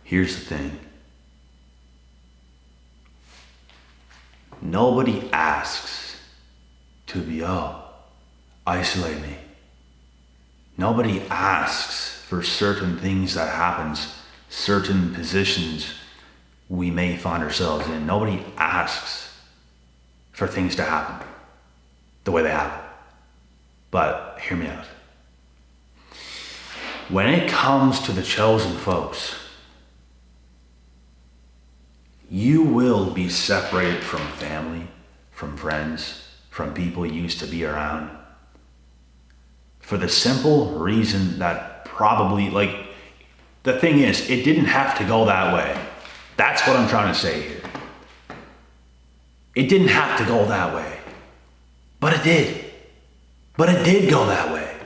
Here's the thing. Nobody asks to be, isolate me. Nobody asks for certain things that happens, certain positions we may find ourselves in. Nobody asks for things to happen the way they happen. But hear me out. When it comes to the chosen folks, you will be separated from family, from friends, from people you used to be around. For the simple reason that probably, the thing is, it didn't have to go that way. That's what I'm trying to say here. It didn't have to go that way. But it did. But it did go that way.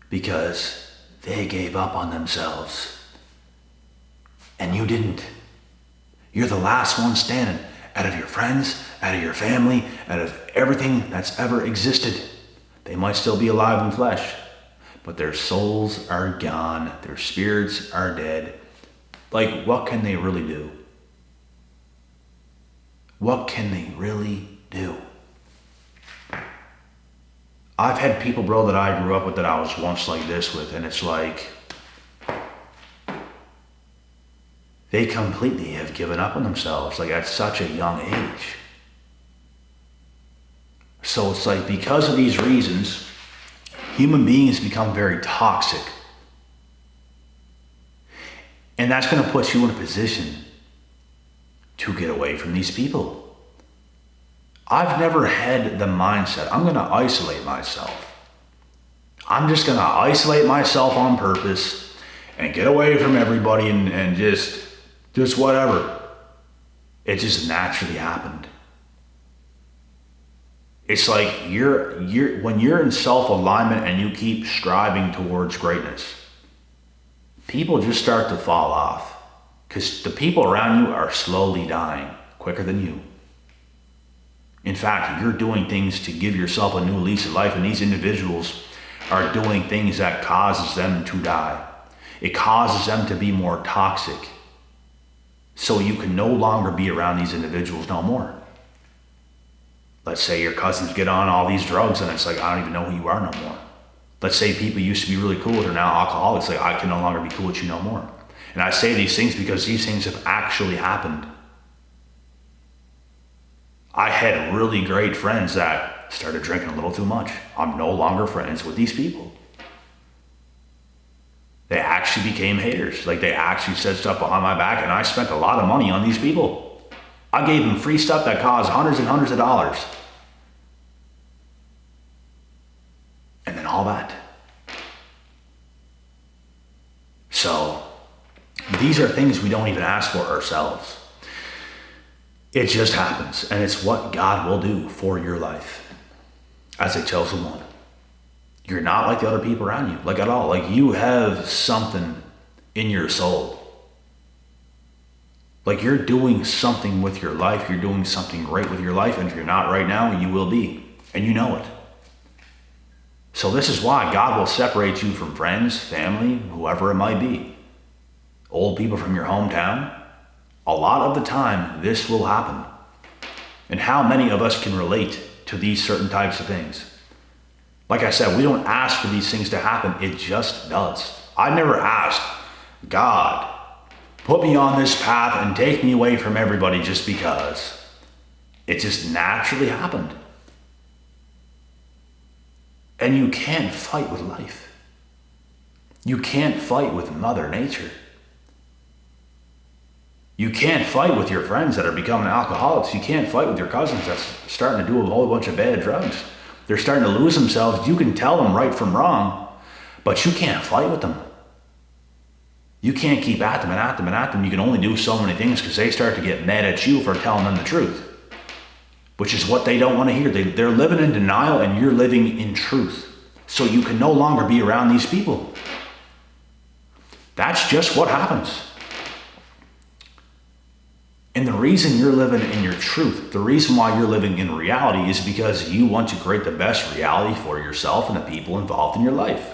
Because they gave up on themselves. And you didn't. You're the last one standing out of your friends, out of your family, out of everything that's ever existed. They might still be alive in flesh, but their souls are gone. Their spirits are dead. What can they really do? What can they really do? I've had people, bro, that I grew up with that I was once like this with, and it's they completely have given up on themselves, at such a young age. So it's because of these reasons, human beings become very toxic. And that's going to put you in a position to get away from these people. I've never had the mindset, I'm going to isolate myself. I'm just going to isolate myself on purpose and get away from everybody and just whatever. It just naturally happened. It's when you're in self-alignment and you keep striving towards greatness, people just start to fall off because the people around you are slowly dying quicker than you. In fact, you're doing things to give yourself a new lease of life, and these individuals are doing things that causes them to die. It causes them to be more toxic. So you can no longer be around these individuals no more. Let's say your cousins get on all these drugs and it's I don't even know who you are no more. Let's say people used to be really cool, they're now alcoholics. I can no longer be cool with you no more. And I say these things because these things have actually happened. I had really great friends that started drinking a little too much. I'm no longer friends with these people. They actually became haters. They actually said stuff behind my back, and I spent a lot of money on these people. I gave them free stuff that cost hundreds and hundreds of dollars. And then all that. So, these are things we don't even ask for ourselves. It just happens, and it's what God will do for your life as a chosen one. You're not like the other people around you, at all. You have something in your soul. You're doing something with your life. You're doing something great with your life. And if you're not right now, you will be. And you know it. So this is why God will separate you from friends, family, whoever it might be. Old people from your hometown. A lot of the time, this will happen. And how many of us can relate to these certain types of things? Like I said, we don't ask for these things to happen. It just does. I never asked, God, put me on this path and take me away from everybody just because. It just naturally happened. And you can't fight with life. You can't fight with Mother Nature. You can't fight with your friends that are becoming alcoholics. You can't fight with your cousins that's starting to do a whole bunch of bad drugs. They're starting to lose themselves. You can tell them right from wrong, but you can't fight with them. You can't keep at them and at them and at them. You can only do so many things because they start to get mad at you for telling them the truth, which is what they don't want to hear. They're living in denial and you're living in truth. So you can no longer be around these people. That's just what happens. And the reason you're living in your truth, the reason why you're living in reality is because you want to create the best reality for yourself and the people involved in your life.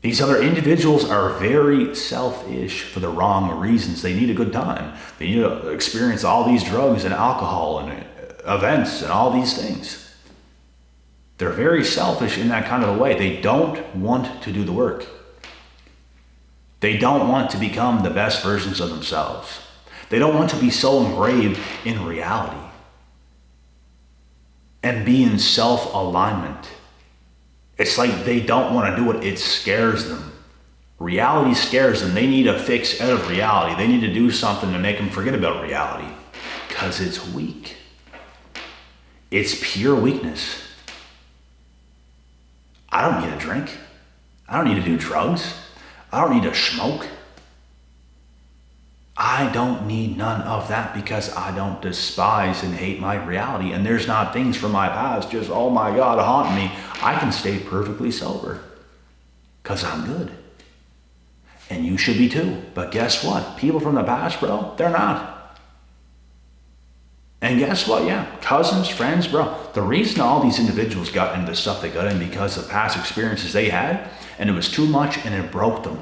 These other individuals are very selfish for the wrong reasons. They need a good time. They need to experience all these drugs and alcohol and events and all these things. They're very selfish in that kind of a way. They don't want to do the work. They don't want to become the best versions of themselves. They don't want to be so engraved in reality and be in self-alignment. It's like they don't want to do it. It scares them. Reality scares them. They need a fix out of reality. They need to do something to make them forget about reality because it's weak. It's pure weakness. I don't need a drink. I don't need to do drugs. I don't need to smoke. I don't need none of that because I don't despise and hate my reality. And there's not things from my past just, oh my God, haunting me. I can stay perfectly sober because I'm good. And you should be too. But guess what? People from the past, bro, they're not. And guess what? Yeah, cousins, friends, bro. The reason all these individuals got into the stuff they got in because of past experiences they had, and it was too much and it broke them.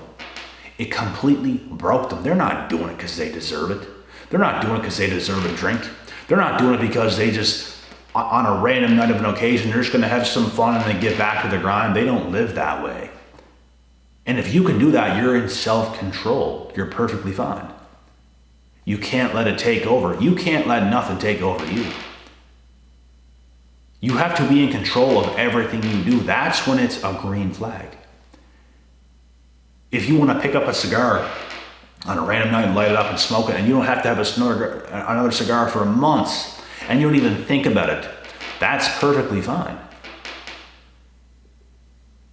It completely broke them. They're not doing it because they deserve it. They're not doing it because they deserve a drink. They're not doing it because they just, on a random night of an occasion, they're just going to have some fun and then get back to the grind. They don't live that way. And if you can do that, you're in self-control. You're perfectly fine. You can't let it take over. You can't let nothing take over you. You have to be in control of everything you do. That's when it's a green flag. If you want to pick up a cigar on a random night and light it up and smoke it, and you don't have to have another cigar for months, and you don't even think about it, that's perfectly fine.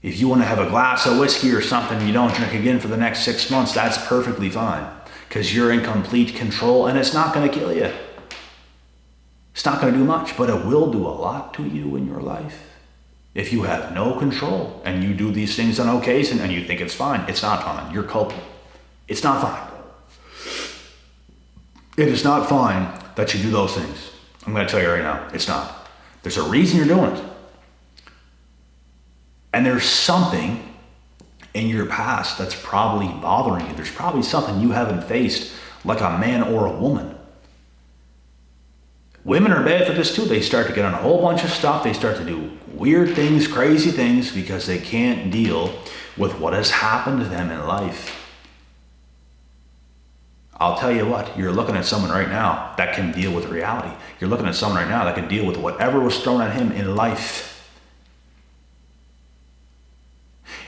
If you want to have a glass of whiskey or something, you don't drink again for the next 6 months, that's perfectly fine. Because you're in complete control and it's not going to kill you. It's not going to do much, but it will do a lot to you in your life. If you have no control and you do these things on occasion and you think it's fine, it's not fine. You're culpable. It's not fine. It is not fine that you do those things. I'm going to tell you right now, it's not. There's a reason you're doing it. And there's something in your past that's probably bothering you. There's probably something you haven't faced, like a man or a woman. Women are bad for this too. They start to get on a whole bunch of stuff. They start to do weird things, crazy things, because they can't deal with what has happened to them in life. I'll tell you what, you're looking at someone right now that can deal with reality. You're looking at someone right now that can deal with whatever was thrown at him in life.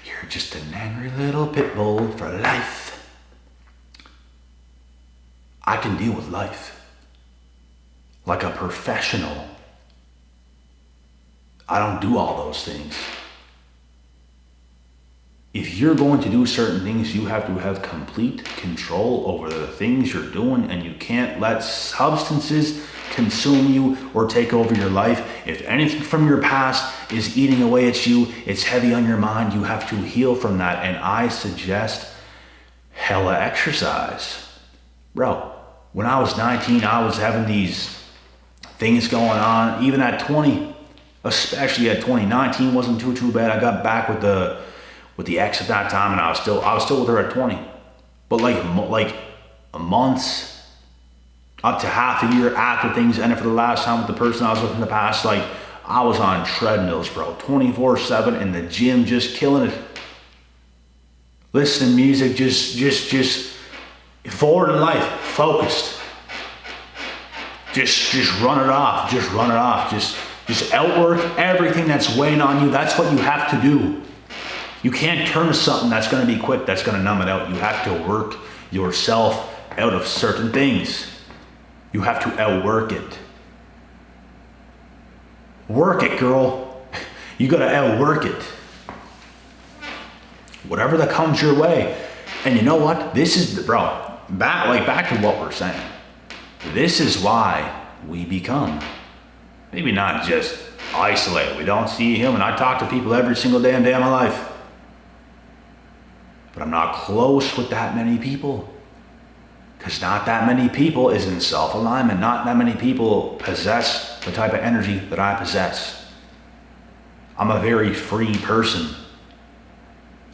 You're just an angry little pit bull for life. I can deal with life like a professional. I don't do all those things. If you're going to do certain things, you have to have complete control over the things you're doing, and you can't let substances consume you or take over your life. If anything from your past is eating away at you, it's heavy on your mind, you have to heal from that. And I suggest hella exercise. Bro, when I was 19, I was having these things going on, even at 20, especially at 20. 19 wasn't too bad. I got back with the ex at that time, and I was still with her at 20. But like months up to half a year after things ended for the last time with the person I was with in the past, like I was on treadmills, bro, 24/7 in the gym, just killing it. Listening to music, just forward in life, focused. Just run it off. Just outwork everything that's weighing on you. That's what you have to do. You can't turn to something that's going to be quick, that's going to numb it out. You have to work yourself out of certain things. You have to outwork it. Work it, girl. You got to outwork it. Whatever that comes your way. And you know what? This is, bro, back to what we're saying. This is why we become, maybe not just isolated. We don't see him, and I talk to people every single damn day of my life. But I'm not close with that many people. Because not that many people is in self-alignment. Not that many people possess the type of energy that I possess. I'm a very free person.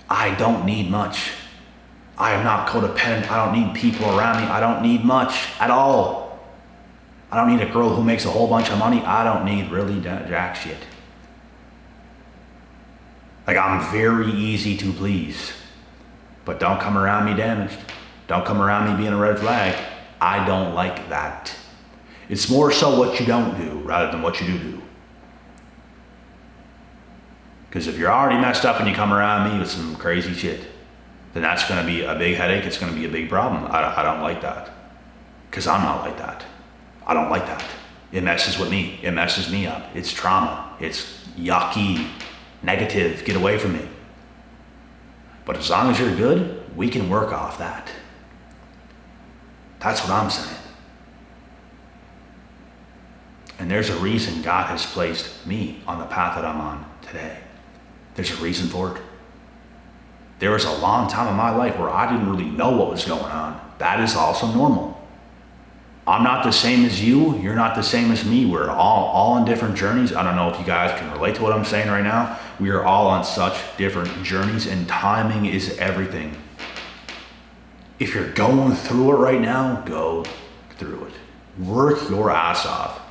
I don't need much. I am not codependent. I don't need people around me. I don't need much at all. I don't need a girl who makes a whole bunch of money. I don't need really jack shit. Like, I'm very easy to please. But don't come around me damaged. Don't come around me being a red flag. I don't like that. It's more so what you don't do rather than what you do. Because if you're already messed up and you come around me with some crazy shit, then that's going to be a big headache. It's going to be a big problem. I don't like that. Because I'm not like that. I don't like that. It messes with me. It messes me up. It's trauma. It's yucky, negative. Get away from me. But as long as you're good, we can work off that. That's what I'm saying. And there's a reason God has placed me on the path that I'm on today. There's a reason for it. There was a long time in my life where I didn't really know what was going on. That is also normal. I'm not the same as you. You're not the same as me. We're all on different journeys. I don't know if you guys can relate to what I'm saying right now. We are all on such different journeys, and timing is everything. If you're going through it right now, go through it. Work your ass off.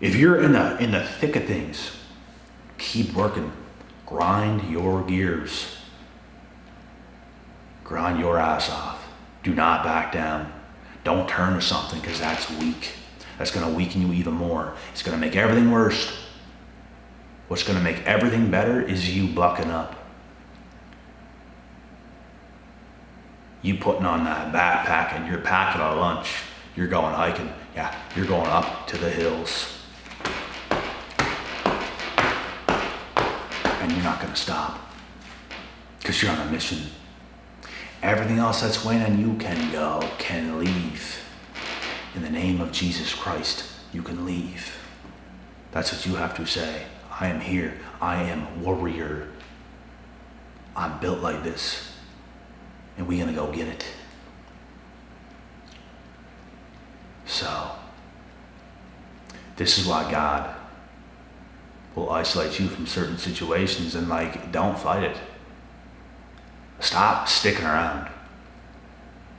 If you're in the thick of things, keep working. Grind your gears. Grind your ass off. Do not back down. Don't turn to something because that's weak. That's going to weaken you even more. It's going to make everything worse. What's going to make everything better is you bucking up. You putting on that backpack and you're packing a lunch. You're going hiking. Yeah, you're going up to the hills. And you're not going to stop because you're on a mission. Everything else that's weighing on you can go, can leave. In the name of Jesus Christ, you can leave. That's what you have to say. I am here. I am warrior. I'm built like this. And we're going to go get it. So, this is why God will isolate you from certain situations and don't fight it. Stop sticking around.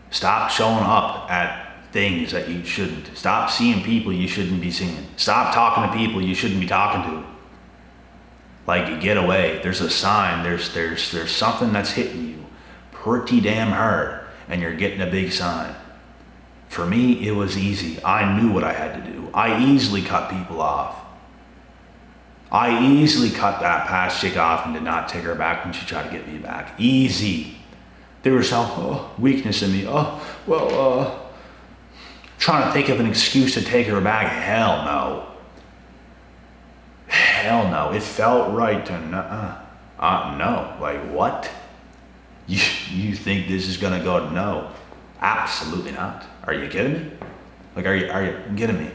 Stop showing up at things that you shouldn't. Stop seeing people you shouldn't be seeing. Stop talking to people you shouldn't be talking to. Get away. There's a sign. There's something that's hitting you pretty damn hard, and you're getting a big sign. For me, it was easy. I knew what I had to do. I easily cut people off. I easily cut that past chick off and did not take her back when she tried to get me back. Easy. There was some weakness in me. Trying to think of an excuse to take her back. Hell no. Hell no. It felt right to no. What? You think this is gonna go? No. Absolutely not. Are you kidding me? Are you kidding me?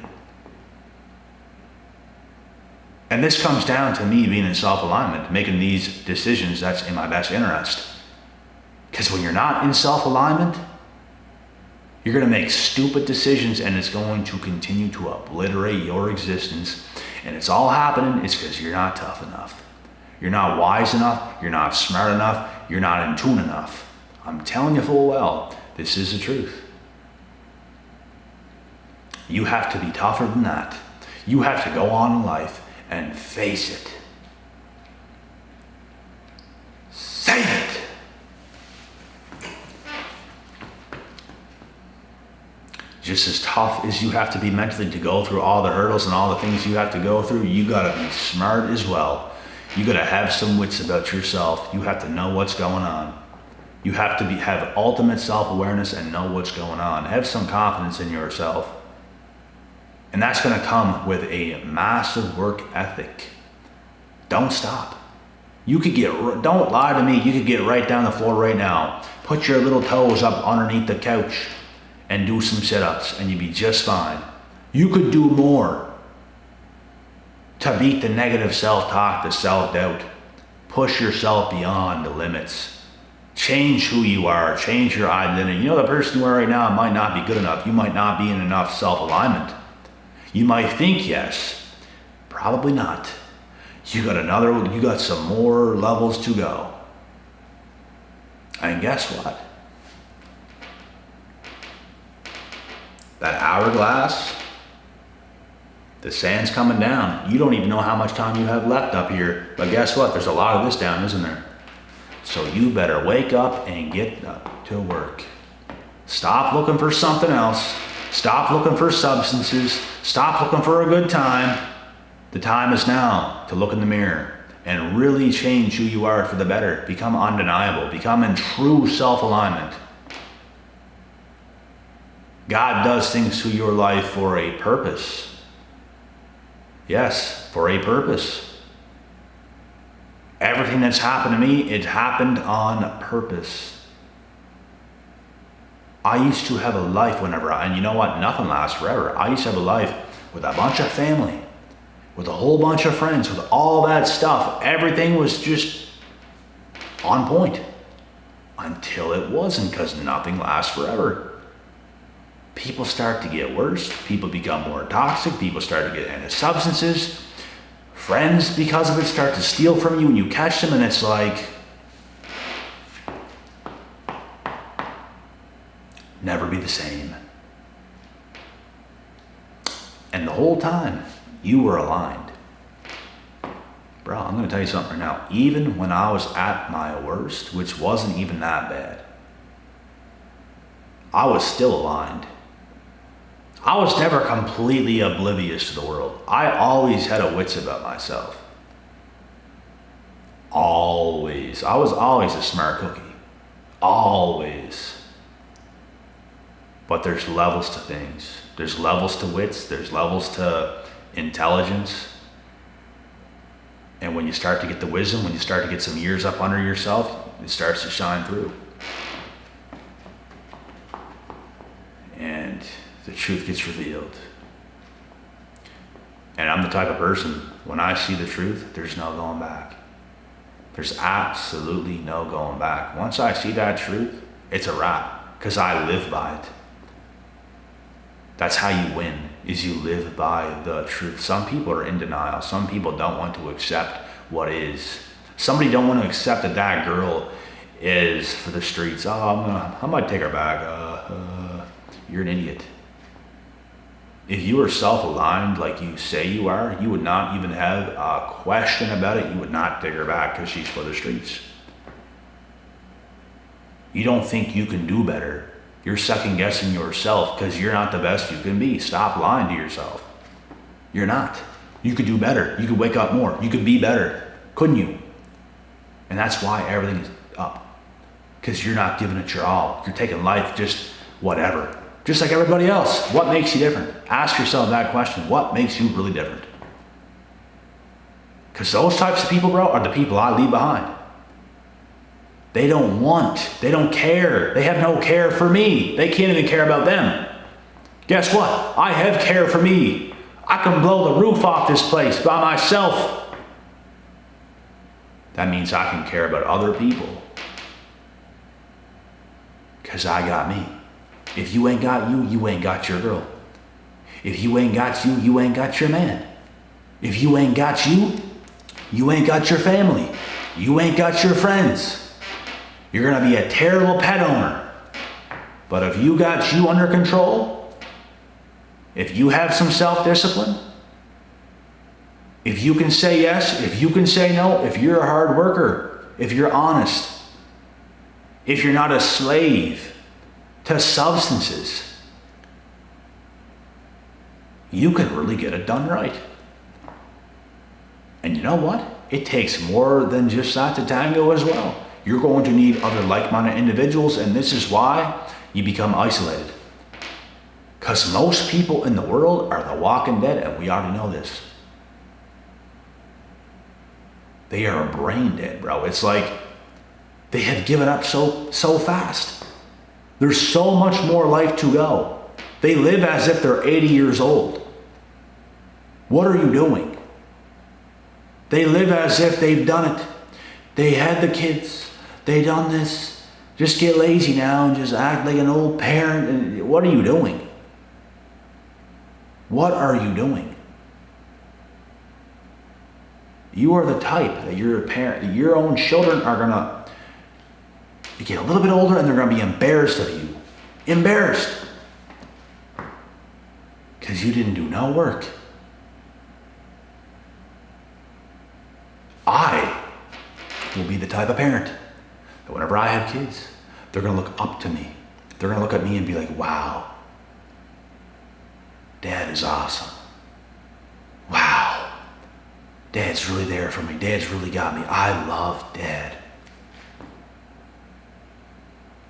And this comes down to me being in self-alignment, making these decisions that's in my best interest. Because when you're not in self-alignment, you're going to make stupid decisions and it's going to continue to obliterate your existence. And it's all happening, it's because you're not tough enough. You're not wise enough, you're not smart enough, you're not in tune enough. I'm telling you full well, this is the truth. You have to be tougher than that. You have to go on in life and face it. Save it. Just as tough as you have to be mentally to go through all the hurdles and all the things you have to go through, you gotta be smart as well. You gotta have some wits about yourself. You have to know what's going on. You have to have ultimate self-awareness and know what's going on. Have some confidence in yourself. And that's going to come with a massive work ethic. Don't stop. Don't lie to me. You could get right down the floor right now. Put your little toes up underneath the couch and do some sit-ups and you'd be just fine. You could do more to beat the negative self-talk, the self-doubt. Push yourself beyond the limits. Change who you are. Change your identity. The person you are right now might not be good enough. You might not be in enough self-alignment. You might think yes, probably not. You got some more levels to go. And guess what? That hourglass, the sand's coming down. You don't even know how much time you have left up here. But guess what? There's a lot of this down, isn't there? So you better wake up and get up to work. Stop looking for something else. Stop looking for substances. Stop looking for a good time. The time is now to look in the mirror and really change who you are for the better. Become undeniable. Become in true self-alignment. God does things to your life for a purpose. Yes, for a purpose. Everything that's happened to me, it happened on purpose. I used to have a life and you know what? Nothing lasts forever. I used to have a life with a bunch of family, with a whole bunch of friends, with all that stuff. Everything was just on point until it wasn't, because nothing lasts forever. People start to get worse. People become more toxic. People start to get into substances. Friends, because of it, start to steal from you, and you catch them, and it's like, never be the same. And the whole time, you were aligned. Bro, I'm going to tell you something right now. Even when I was at my worst, which wasn't even that bad, I was still aligned. I was never completely oblivious to the world. I always had a wits about myself. Always. I was always a smart cookie. Always. But there's levels to things. There's levels to wits. There's levels to intelligence. And when you start to get the wisdom, when you start to get some years up under yourself, it starts to shine through. And the truth gets revealed. And I'm the type of person, when I see the truth, there's no going back. There's absolutely no going back. Once I see that truth, it's a wrap, because I live by it. That's how you win, is you live by the truth. Some people are in denial. Some people don't want to accept what is. Somebody don't want to accept that that girl is for the streets. Oh, I might take her back. You're an idiot. If you were self-aligned like you say you are, you would not even have a question about it. You would not take her back because she's for the streets. You don't think you can do better. You're second guessing yourself because you're not the best you can be. Stop lying to yourself. You're not. You could do better. You could wake up more. You could be better. Couldn't you? And that's why everything is up. Because you're not giving it your all. You're taking life just whatever. Just like everybody else. What makes you different? Ask yourself that question. What makes you really different? Because those types of people, bro, are the people I leave behind. They don't want, they don't care. They have no care for me. They can't even care about them. Guess what? I have care for me. I can blow the roof off this place by myself. That means I can care about other people. Because I got me. If you ain't got you, you ain't got your girl. If you ain't got you, you ain't got your man. If you ain't got you, you ain't got your family. You ain't got your friends. You're going to be a terrible pet owner. But if you got you under control, if you have some self-discipline, if you can say yes, if you can say no, if you're a hard worker, if you're honest, if you're not a slave to substances, you can really get it done right. And you know what? It takes more than just that to tango as well. You're going to need other like-minded individuals, and this is why you become isolated. Because most people in the world are the walking dead, and we already know this. They are brain dead, bro. It's like they have given up so fast. There's so much more life to go. They live as if they're 80 years old. What are you doing? They live as if they've done it. They had the kids. They done this. Just get lazy now and just act like an old parent. And what are you doing? What are you doing? You are the type that your parent, your own children are gonna. You get a little bit older and they're going to be embarrassed of you. Embarrassed. Because you didn't do no work. I will be the type of parent that whenever I have kids, they're going to look up to me. They're going to look at me and be like, wow, Dad is awesome. Wow, Dad's really there for me. Dad's really got me. I love Dad.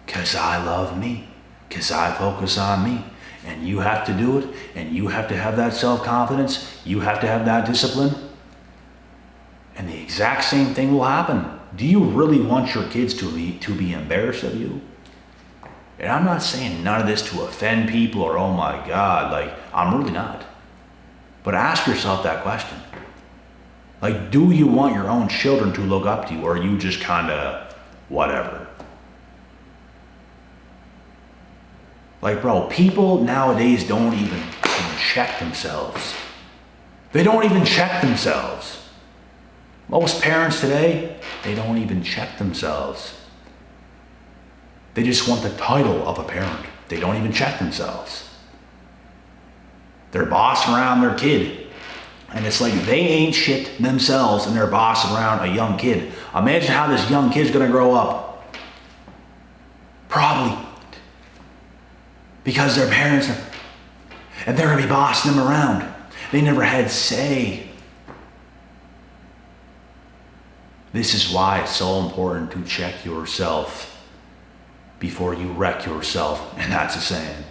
Because I love me. Because I focus on me. And you have to do it. And you have to have that self-confidence. You have to have that discipline. And the exact same thing will happen. Do you really want your kids to be embarrassed of you? And I'm not saying none of this to offend people or, oh my God, like, I'm really not. But ask yourself that question. Like, do you want your own children to look up to you, or are you just kind of whatever? Like, bro, people nowadays don't even check themselves. They don't even check themselves. Most parents today, they don't even check themselves. They just want the title of a parent. They don't even check themselves. They're bossing around their kid. And it's like they ain't shit themselves and they're bossing around a young kid. Imagine how this young kid's gonna grow up. Probably. Because their parents are, and they're gonna be bossing them around. They never had say. This is why it's so important to check yourself before you wreck yourself, and that's a saying.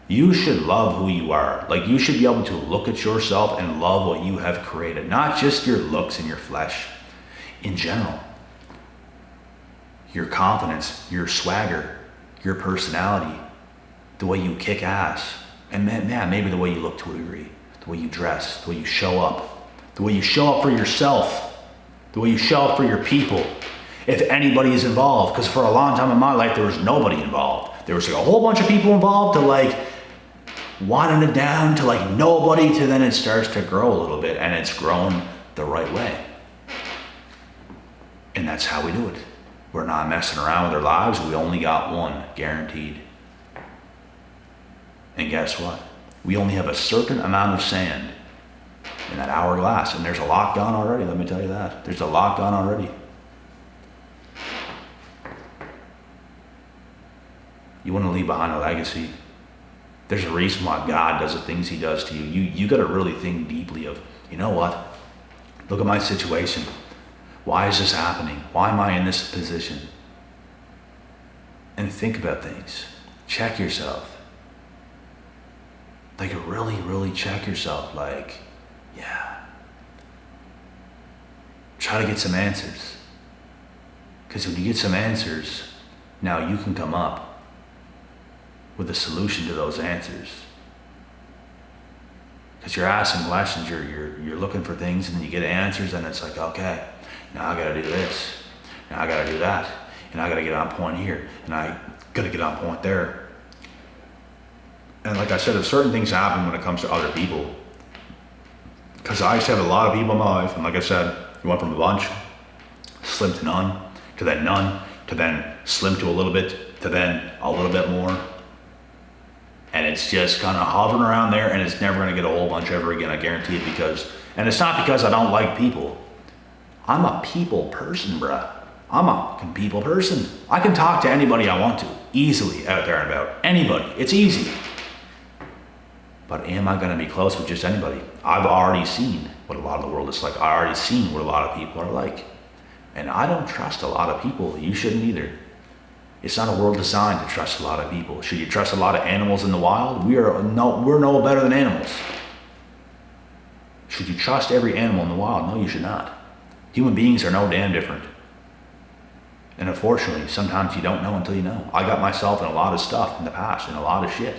You should love who you are. Like, you should be able to look at yourself and love what you have created, not just your looks and your flesh. In general, your confidence, your swagger, your personality, the way you kick ass, and man, maybe the way you look to a degree, the way you dress, the way you show up, the way you show up for yourself, the way you show up for your people, if anybody is involved. Because for a long time in my life, there was nobody involved. There was like a whole bunch of people involved, to like wanting it down to like nobody, to then it starts to grow a little bit, and it's grown the right way. And that's how we do it. We're not messing around with our lives. We only got one, guaranteed. And guess what? We only have a certain amount of sand in that hourglass, and there's a lot gone already, let me tell you that. There's a lot gone already. You want to leave behind a legacy. There's a reason why God does the things he does to you. You got to really think deeply of, you know what? Look at my situation. Why is this happening? Why am I in this position? And think about things. Check yourself. Like, really, really check yourself. Like, yeah. Try to get some answers. Because when you get some answers, now you can come up with a solution to those answers. Because you're asking questions, you're looking for things, and then you get answers, and it's like, okay, now I gotta do this, now I gotta do that, and I gotta get on point here, and I gotta get on point there. And like I said, if certain things happen when it comes to other people, because I used to have a lot of people in my life, and like I said, you went from a bunch, slim to none, to then slim to a little bit, to then a little bit more. And it's just kind of hovering around there, and it's never going to get a whole bunch ever again, I guarantee it. And it's not because I don't like people. I'm a people person, bruh. I'm a people person. I can talk to anybody I want to, easily, out there and about. Anybody. It's easy. But am I going to be close with just anybody? I've already seen what a lot of the world is like. I already seen what a lot of people are like. And I don't trust a lot of people. You shouldn't either. It's not a world designed to trust a lot of people. Should you trust a lot of animals in the wild? We're no better than animals. Should you trust every animal in the wild? No, you should not. Human beings are no damn different. And unfortunately, sometimes you don't know until you know. I got myself in a lot of stuff in the past, in a lot of shit.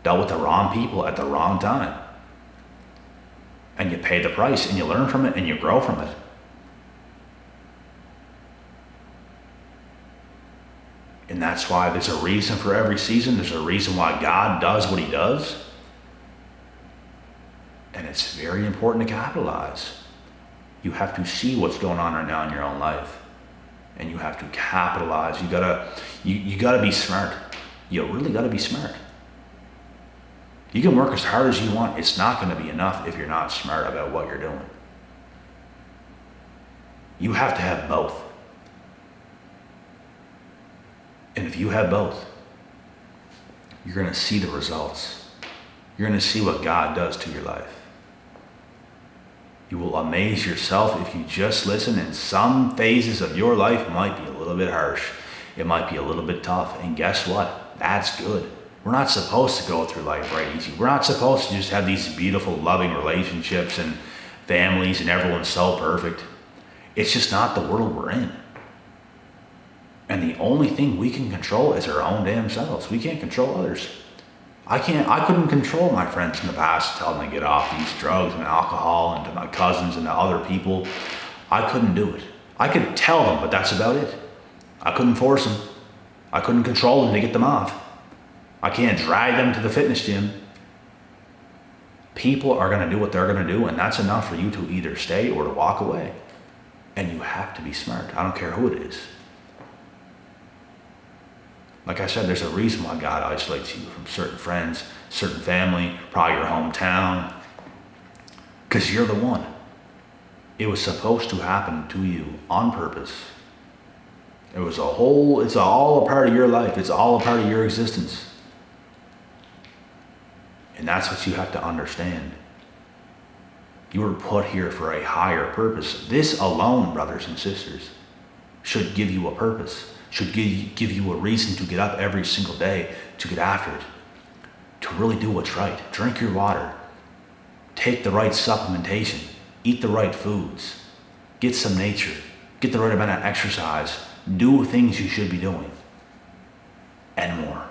Dealt with the wrong people at the wrong time. And you pay the price, and you learn from it, and you grow from it. And that's why there's a reason for every season. There's a reason why God does what he does. And it's very important to capitalize. You have to see what's going on right now in your own life. And you have to capitalize. You gotta be smart. You really gotta be smart. You can work as hard as you want. It's not gonna be enough if you're not smart about what you're doing. You have to have both. And if you have both, you're gonna see the results. You're gonna see what God does to your life. You will amaze yourself if you just listen, and some phases of your life might be a little bit harsh. It might be a little bit tough. And guess what? That's good. We're not supposed to go through life right easy. We're not supposed to just have these beautiful, loving relationships and families and everyone's so perfect. It's just not the world we're in. And the only thing we can control is our own damn selves. We can't control others. I couldn't control my friends in the past, tell them to get off these drugs and alcohol, and to my cousins and to other people. I couldn't do it. I could tell them, but that's about it. I couldn't force them. I couldn't control them to get them off. I can't drag them to the fitness gym. People are going to do what they're going to do, and that's enough for you to either stay or to walk away. And you have to be smart. I don't care who it is. Like I said, there's a reason why God isolates you from certain friends, certain family, probably your hometown. Because you're the one. It was supposed to happen to you on purpose. It's all a part of your life. It's all a part of your existence. And that's what you have to understand. You were put here for a higher purpose. This alone, brothers and sisters, should give you a purpose. Should give you a reason to get up every single day, to get after it, to really do what's right. Drink your water. Take the right supplementation. Eat the right foods. Get some nature. Get the right amount of exercise. Do things you should be doing. And more.